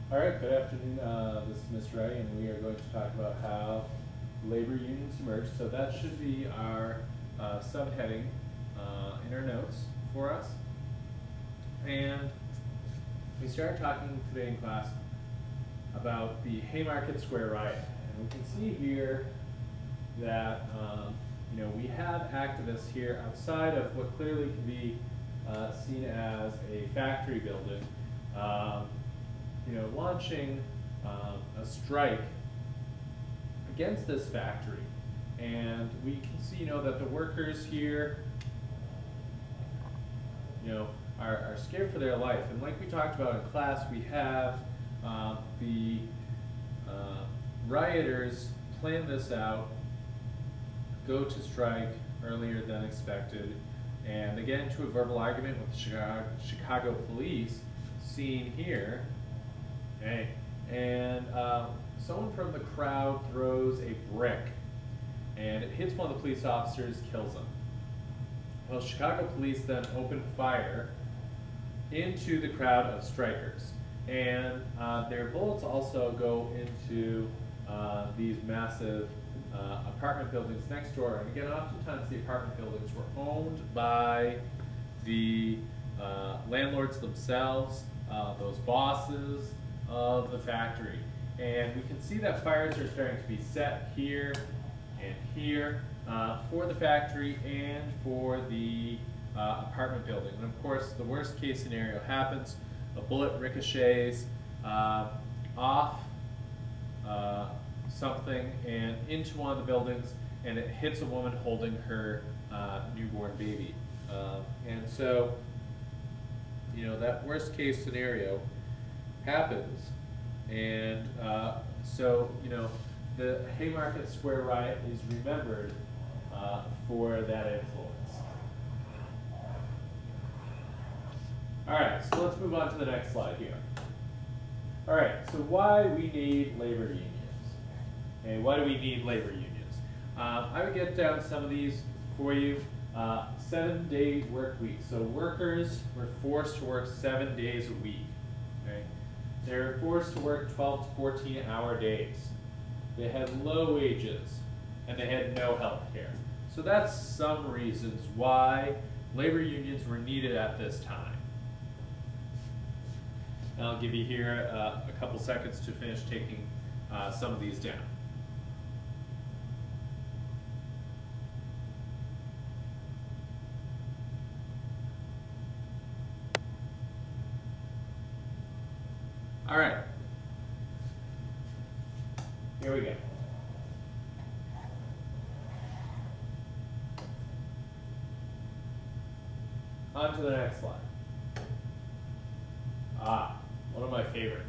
All right, good afternoon. This is Ms. Ray, and we are going to talk about how labor unions emerge. So that should be our subheading in our notes for us. And we started talking today in class about the Haymarket Square riot. And we can see here that we have activists here outside of what clearly can be seen as a factory building. Launching a strike against this factory. And we can see, that the workers here, are scared for their life. And like we talked about in class, we have the rioters plan this out, go to strike earlier than expected, and they get into a verbal argument with the Chicago police, seen here. Okay. And someone from the crowd throws a brick, and it hits one of the police officers, kills him. Well, Chicago police then open fire into the crowd of strikers, and their bullets also go into these massive apartment buildings next door. And again, oftentimes the apartment buildings were owned by the landlords themselves, those bosses of the factory. And we can see that fires are starting to be set here and here for the factory and for the apartment building. And of course, the worst case scenario happens. A bullet ricochets off something and into one of the buildings, and it hits a woman holding her newborn baby. And so, that worst case scenario happens, and the Haymarket Square riot is remembered for that influence. All right, so let's move on to the next slide here. All right, so why we need labor unions? Okay, why do we need labor unions? I would get down some of these for you. 7-day work week. So workers were forced to work 7 days a week. Okay? They're forced to work 12 to 14-hour days. They had low wages, and they had no health care. So that's some reasons why labor unions were needed at this time. And I'll give you here a couple seconds to finish taking some of these down. All right, here we go. On to the next slide. One of my favorites.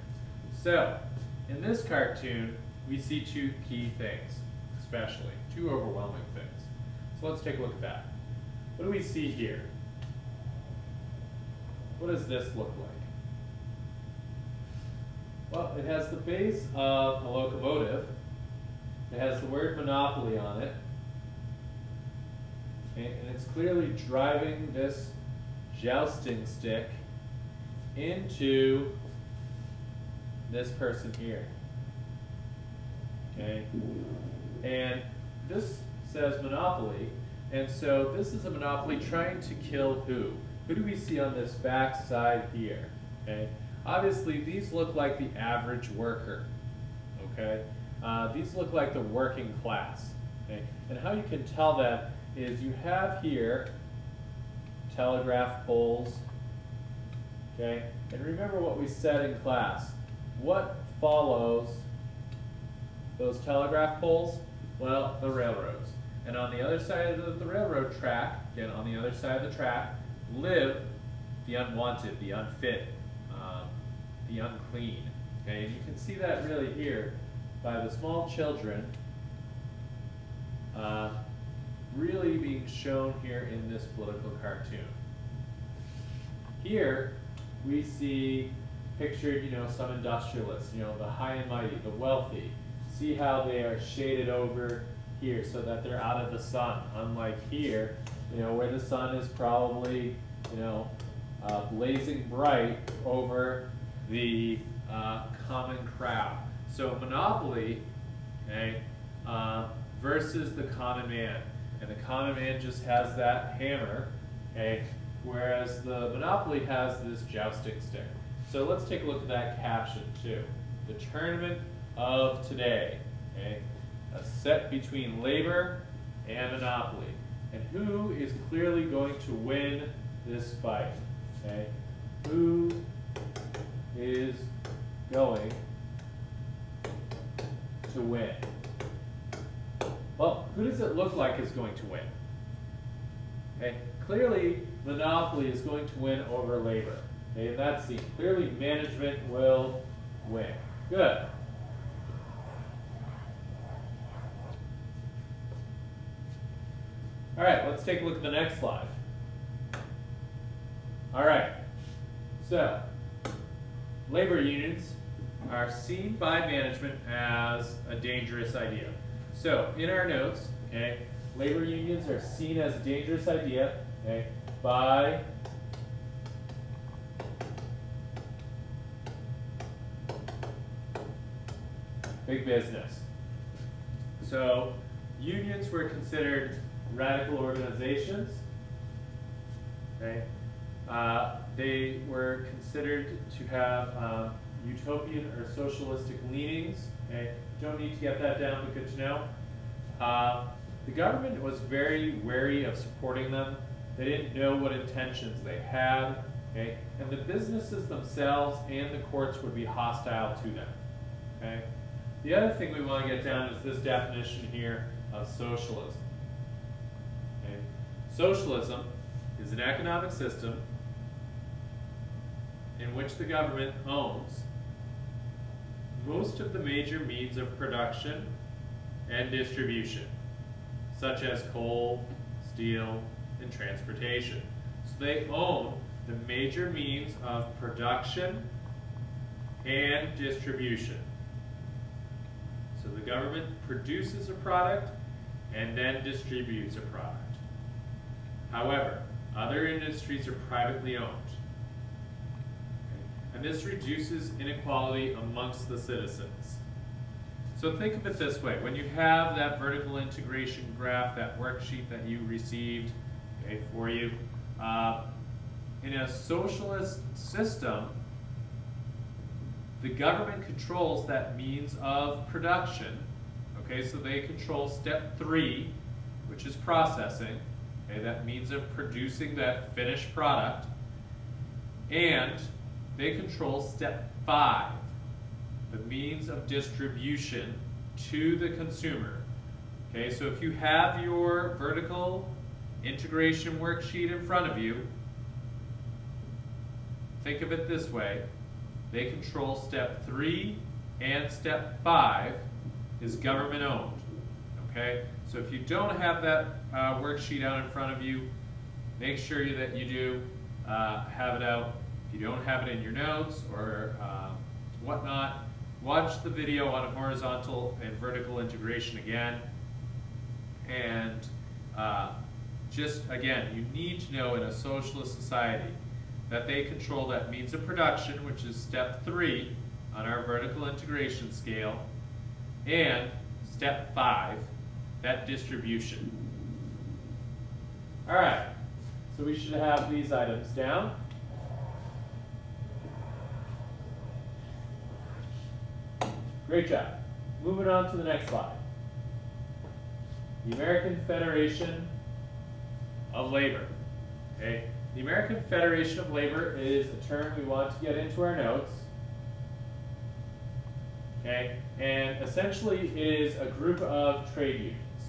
So, in this cartoon, we see two key things, especially, two overwhelming things. So let's take a look at that. What do we see here? What does this look like? Well, it has the base of a locomotive. It has the word monopoly on it. Okay, and it's clearly driving this jousting stick into this person here. Okay? And this says monopoly, and so this is a monopoly trying to kill who? Who do we see on this back side here? Okay? Obviously, these look like the average worker, okay? These look like the working class, okay? And how you can tell that is you have here telegraph poles, okay? And remember what we said in class. What follows those telegraph poles? Well, the railroads. And on the other side of the railroad track, again, on the other side of the track, live the unwanted, the unfit, the unclean. Okay, and you can see that really here by the small children really being shown here in this political cartoon. Here we see pictured, some industrialists, the high and mighty, the wealthy. See how they are shaded over here so that they're out of the sun, unlike here, where the sun is probably, blazing bright over the common crowd. So monopoly, okay, versus the common man. And the common man just has that hammer, okay, whereas the monopoly has this jousting stick. So let's take a look at that caption too. The tournament of today, okay, a set between labor and monopoly. And who is clearly going to win this fight? Okay? Who is going to win? Well, who does it look like is going to win? Okay? Clearly, monopoly is going to win over labor. Okay? And that's seen. Clearly, management will win. Good. All right, let's take a look at the next slide. All right, so labor unions are seen by management as a dangerous idea. So in our notes, okay, labor unions are seen as a dangerous idea, okay, by big business. So unions were considered radical organizations. Okay. They were considered to have utopian or socialistic leanings. Okay. Don't need to get that down, but good to know. The government was very wary of supporting them. They didn't know what intentions they had. Okay. And the businesses themselves and the courts would be hostile to them. Okay. The other thing we want to get down is this definition here of socialism. Okay. Socialism is an economic system in which the government owns most of the major means of production and distribution, such as coal, steel, and transportation. So they own the major means of production and distribution. So the government produces a product and then distributes a product. However, other industries are privately owned. And this reduces inequality amongst the citizens. So think of it this way. When you have that vertical integration graph, that worksheet that you received, okay, for you, in a socialist system, the government controls that means of production. Okay, so they control step 3, which is processing. Okay, that means of producing that finished product. And they control step 5, the means of distribution to the consumer. Okay, so if you have your vertical integration worksheet in front of you, think of it this way. They control step 3 and step 5 is government owned. Okay, so if you don't have that worksheet out in front of you, make sure that you do have it out. If you don't have it in your notes or whatnot, watch the video on horizontal and vertical integration again. And just again, you need to know in a socialist society that they control that means of production, which is step 3 on our vertical integration scale, and step 5, that distribution. All right, so we should have these items down. Great job. Moving on to the next slide. The American Federation of Labor. Okay. The American Federation of Labor is a term we want to get into our notes. Okay, and essentially it is a group of trade unions.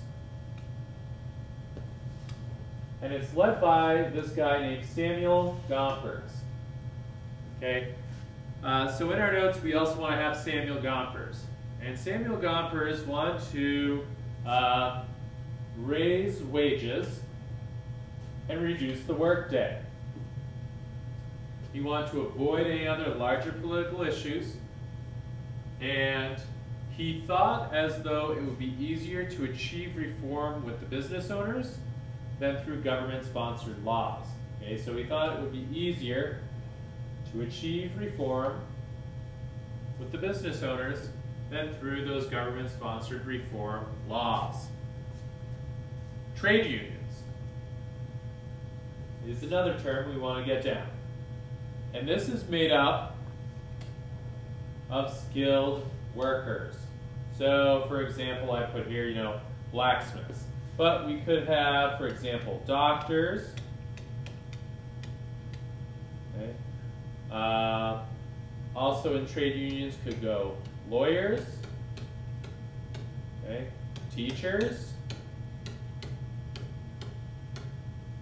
And it's led by this guy named Samuel Gompers. Okay, so in our notes we also want to have Samuel Gompers. And Samuel Gompers wanted to raise wages and reduce the workday. He wanted to avoid any other larger political issues, and he thought as though it would be easier to achieve reform with the business owners than through government-sponsored laws. Okay, so he thought it would be easier to achieve reform with the business owners than through those government-sponsored reform laws. Trade unions is another term we want to get down. And this is made up of skilled workers. So, for example, I put here, blacksmiths. But we could have, for example, doctors. Okay. Also in trade unions could go lawyers, okay, teachers,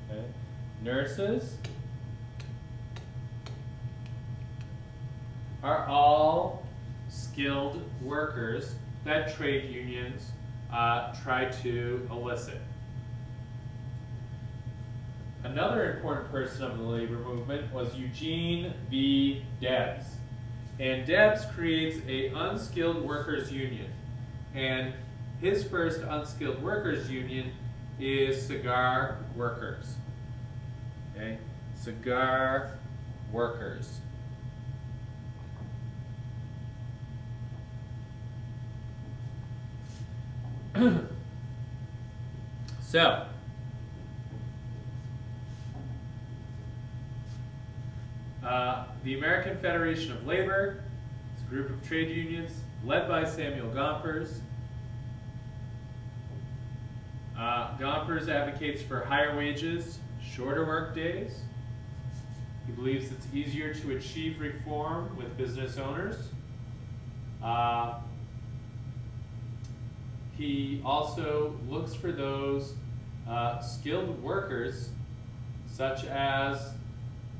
okay, nurses, are all skilled workers that trade unions try to elicit. Another important person of the labor movement was Eugene V. Debs. And Debs creates an unskilled workers union. And his first unskilled workers union is cigar workers. Okay? Cigar workers. So, the American Federation of Labor is a group of trade unions led by Samuel Gompers. Gompers advocates for higher wages, shorter work days. He believes it's easier to achieve reform with business owners. He also looks for those skilled workers such as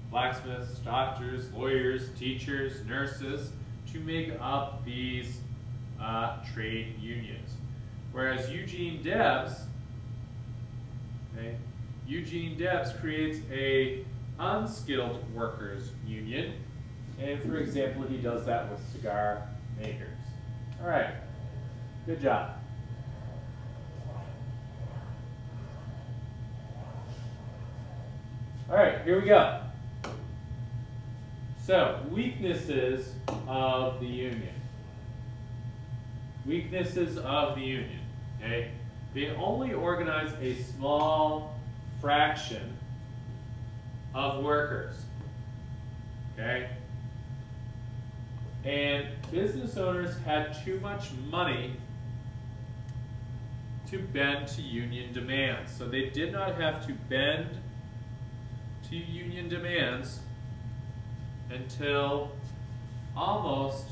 blacksmiths, doctors, lawyers, teachers, nurses to make up these trade unions. Whereas Eugene Debs creates a unskilled workers union, and for example, he does that with cigar makers. All right, good job. All right, here we go. So, weaknesses of the union. Weaknesses of the union, okay? They only organize a small fraction of workers, okay? And business owners had too much money to bend to union demands. So they did not have to bend to union demands until almost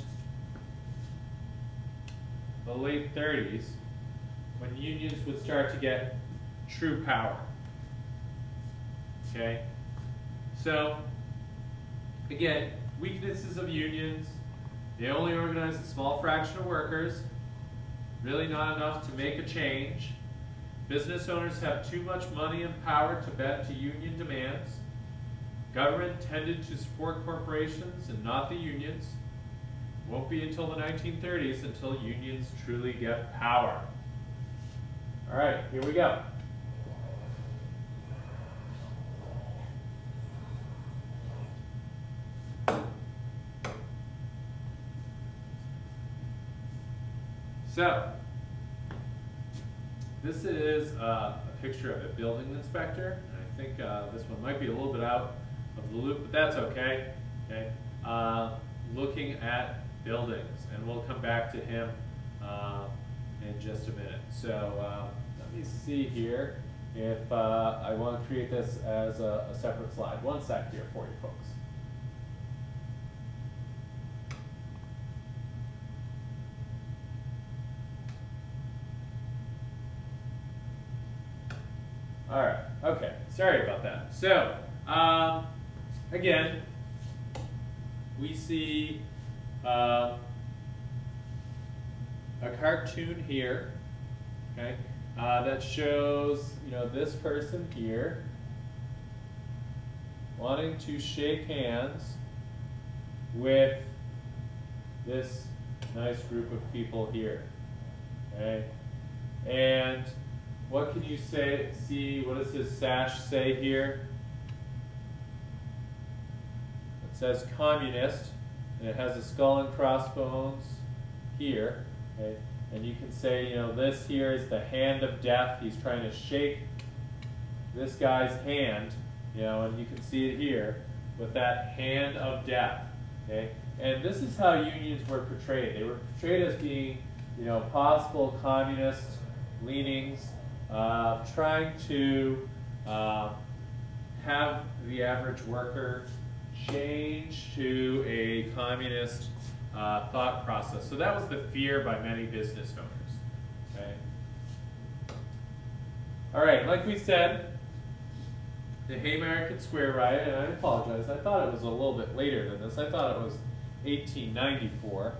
the late 30s, when unions would start to get true power. Okay? So, again, weaknesses of unions: they only organize a small fraction of workers, really not enough to make a change. Business owners have too much money and power to bend to union demands. Government tended to support corporations and not the unions. Won't be until the 1930s until unions truly get power. All right, here we go. So, this is a picture of a building inspector. And I think this one might be a little bit out of the loop, but that's okay. Okay, looking at buildings, and we'll come back to him in just a minute. So let me see here if I want to create this as a separate slide. One sec here for you folks. All right, okay, sorry about that. So, again, we see a cartoon here, okay, that shows, this person here wanting to shake hands with this nice group of people here, okay, and what can you see, what does his sash say here? It says communist, and it has a skull and crossbones here, okay? And you can say, you know, this here is the hand of death. He's trying to shake this guy's hand, you know, and you can see it here with that hand of death, okay? And this is how unions were portrayed. They were portrayed as being, you know, possible communist leanings, trying to have the average worker change to a communist thought process. So that was the fear by many business owners. Okay. All right, like we said, the Haymarket Square riot, and I apologize, I thought it was a little bit later than this. I thought it was 1894.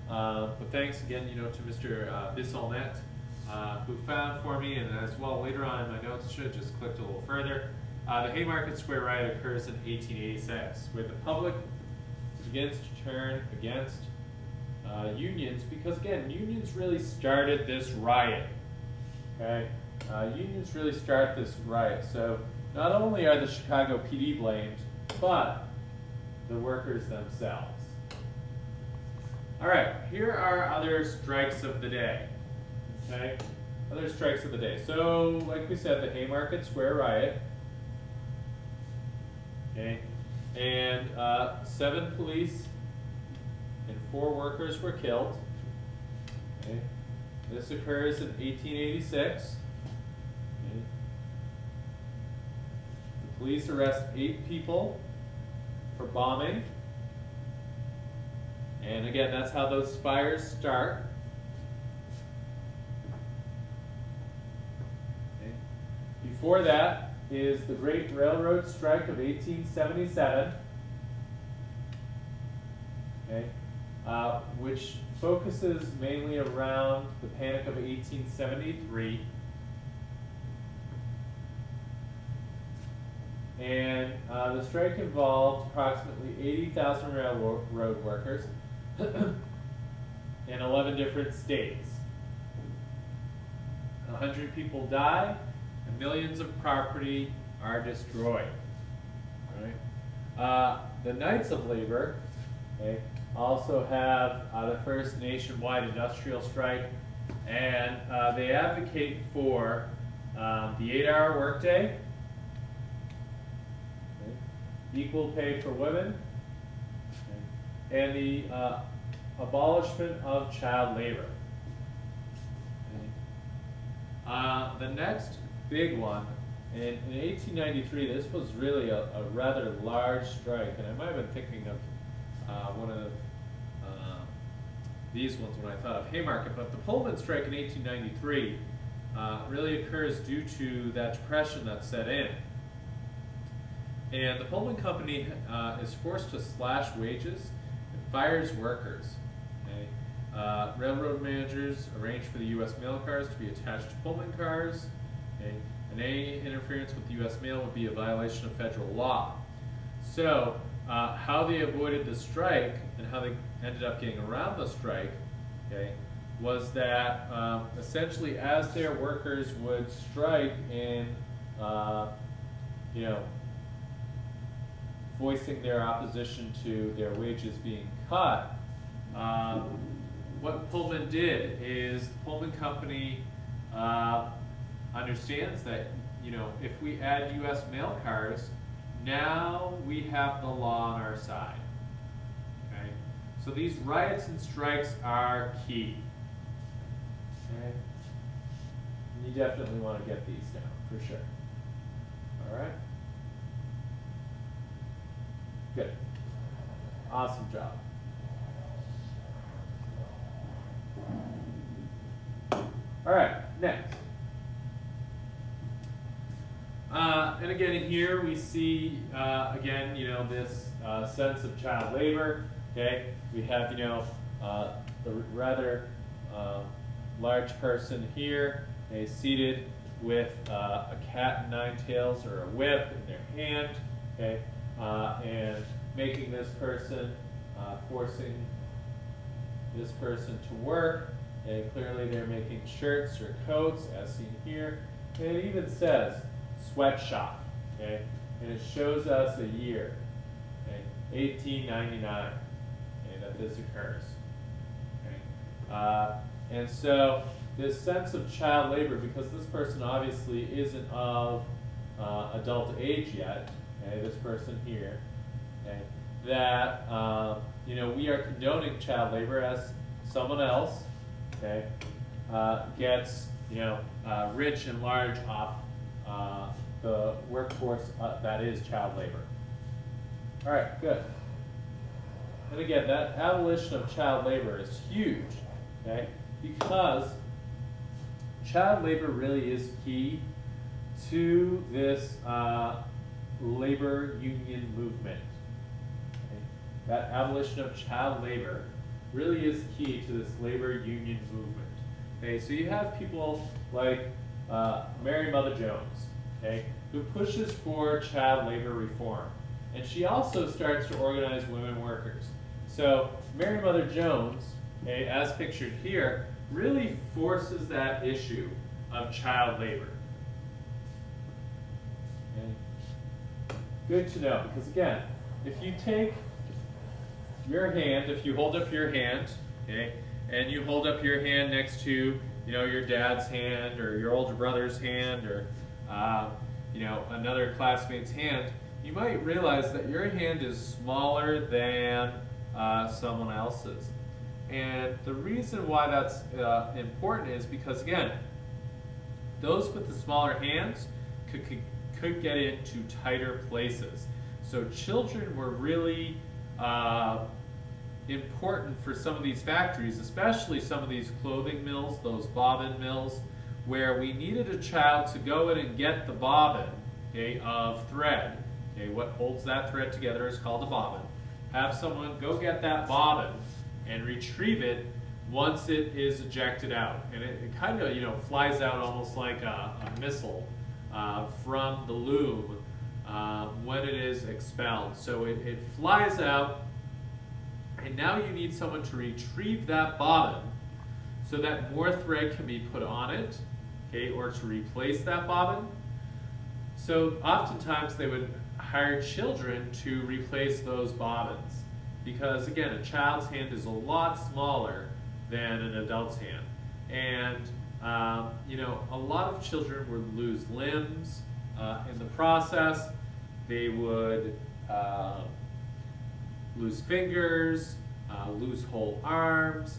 But thanks again, you know, to Mr. Bissonnette, who found for me, and as well later on in my notes, should have just clicked a little further. The Haymarket Square riot occurs in 1886, where the public begins to turn against unions, because again, unions really started this riot. Okay, unions really start this riot. So not only are the Chicago PD blamed, but the workers themselves. All right, here are other strikes of the day. Okay, other strikes of the day. So, like we said, the Haymarket Square riot. Okay, and 7 police and 4 workers were killed. Okay, this occurs in 1886. Okay. The police arrest 8 people for bombing. And again, that's how those fires start. Okay. Before that is the Great Railroad Strike of 1877, okay, which focuses mainly around the Panic of 1873. And the strike involved approximately 80,000 railroad workers in 11 different states. 100 people die, and millions of property are destroyed. Right? The Knights of Labor, okay, also have the first nationwide industrial strike, and they advocate for the 8-hour workday, okay, equal pay for women, okay, and the abolishment of child labor. Okay. The next big one, in 1893, this was really a rather large strike, and I might have been thinking of one of these ones when I thought of Haymarket, but the Pullman strike in 1893 really occurs due to that depression that set in. And the Pullman Company is forced to slash wages and fires workers. Okay? Railroad managers arrange for the U.S. mail cars to be attached to Pullman cars, okay? And any interference with the U.S. mail would be a violation of federal law. So how they avoided the strike and how they ended up getting around the strike, okay, was that essentially as their workers would strike in, you know, voicing their opposition to their wages being cut, what Pullman did is the Pullman Company understands that, you know, if we add U.S. mail cars, now we have the law on our side. Okay? So these riots and strikes are key. Okay? And you definitely want to get these down, for sure. All right? Good. Awesome job. All right, next. And again, here we see, again, you know, this sense of child labor. Okay, we have, you know, the rather large person here, okay, seated with a cat and 9 tails or a whip in their hand, okay, and making this person, forcing this person to work. And clearly they're making shirts or coats, as seen here. And it even says sweatshop, okay? And it shows us a year, okay? 1899. this occurs. Okay? And so this sense of child labor, because this person obviously isn't of adult age yet, okay, this person here, okay, that you know, we are condoning child labor as someone else, okay, gets, you know, rich and large off the workforce that is child labor. All right, good. And again, that abolition of child labor is huge, okay, because child labor really is key to this labor union movement. Okay? That abolition of child labor really is key to this labor union movement. Okay, so you have people like Mary Mother Jones, okay, who pushes for child labor reform. And she also starts to organize women workers. So Mary Mother Jones, okay, as pictured here, really forces that issue of child labor. Okay. Good to know, because again, if you take your hand, if you hold up your hand, okay, and you hold up your hand next to, you know, your dad's hand or your older brother's hand or you know, another classmate's hand, you might realize that your hand is smaller than someone else's. And the reason why that's important is because, again, those with the smaller hands could get into tighter places. So children were really important for some of these factories, especially some of these clothing mills, those bobbin mills, where we needed a child to go in and get the bobbin, okay, of thread. Okay, what holds that thread together is called a bobbin. Have someone go get that bobbin and retrieve it once it is ejected out. And it kind of, you know, flies out almost like a missile from the loom when it is expelled. So it flies out, and now you need someone to retrieve that bobbin so that more thread can be put on it, okay, or to replace that bobbin. So oftentimes they would hire children to replace those bobbins because, again, a child's hand is a lot smaller than an adult's hand. And, you know, a lot of children would lose limbs in the process. They would lose fingers, lose whole arms,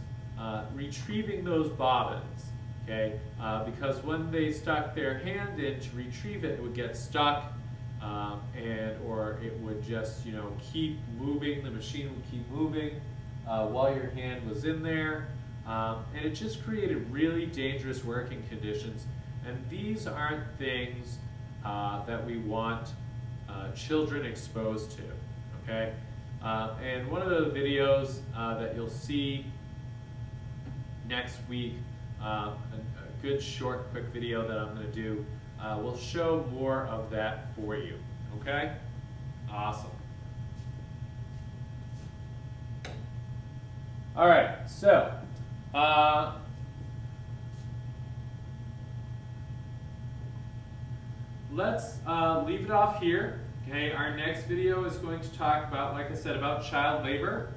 retrieving those bobbins, okay? Because when they stuck their hand in to retrieve it, it would get stuck, or it would just, you know, keep moving. The machine would keep moving while your hand was in there, and it just created really dangerous working conditions. And these aren't things that we want children exposed to, okay? And one of the videos that you'll see next week, a good short quick video that I'm going to do, will show more of that for you, okay? Awesome. All right, so let's leave it off here. Okay, our next video is going to talk about, like I said, about child labor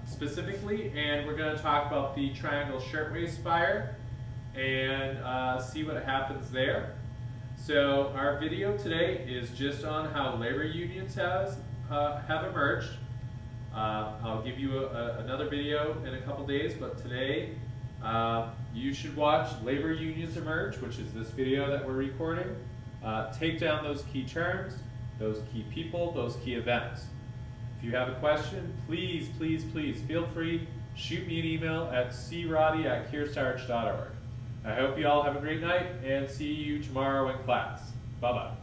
specifically, and we're going to talk about the Triangle Shirtwaist Fire and see what happens there. So our video today is just on how labor unions have emerged. I'll give you another video in a couple days, but today you should watch Labor Unions Emerge, which is this video that we're recording. Take down those key terms, those key people, those key events. If you have a question, please, please, please feel free, shoot me an email at croddy@kearsarge.org. I hope you all have a great night and see you tomorrow in class. Bye-bye.